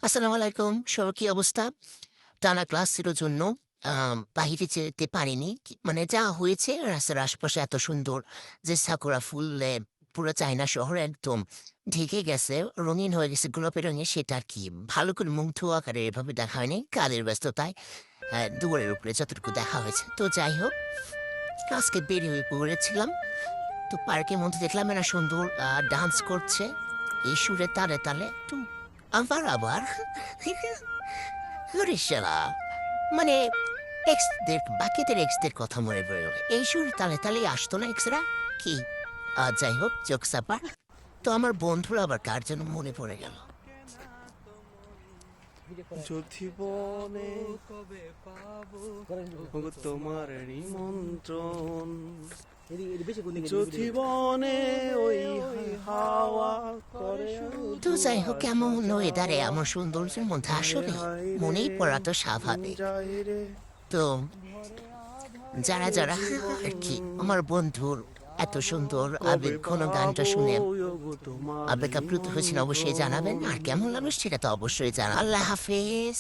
আসসালামু আলাইকুম। সবার কি অবস্থা? টানা ক্লাস ছিল জন্য বাহিরে যেতে পারিনি। মানে যা হয়েছে রাস্তার আশেপাশে এত সুন্দর যে সাকুরা ফুলে পুরো চায়না শহর একদম ঢেকে গেছে, রঙিন হয়ে গেছে গোলাপি রঙের সেটা আর কি ভালো করে মুগ্ধ আকারে এভাবে দেখা হয়নি। কাজের ব্যস্ততায় দুয়ারের উপরে যতটুকু দেখা হয়েছে। তো যাই হোক, আজকে বের হয়ে পড়েছিলাম। তো পার্কের মধ্যে দেখলাম এরা সুন্দর ডান্স করছে। এই সুরে তালে তালে তো আবার ওরে শালা! মানে বাকিদের এক্সদের কথা মনে পড়ে গেল। এই সুর তালে তালে আসতো না এক্সরা? কি? যাই হোক, জোকস অ্যাপার্ট। তো আমার বন্ধুরা আবার কার যেন মনে পড়ে গেল। যদি বনে ওগো তোমার নিমন্ত্রণ, যদি বনে ওই হাওয়া করে তো যাই হোক, কেমন ওয়েদারে আমার সৌন্দর্যের মধ্যে আসলে মনেই পড়া তো স্বাভাবিক। তো যারা যারা আর কি আমার বন্ধুর এত সুন্দর আবেগ ঘন গানটা শুনে আবেগ আপ্লুত হয়েছেন অবশ্যই জানাবেন, আর কেমন লাগলো সেটা তো অবশ্যই জানাবেন। আল্লাহ হাফেজ।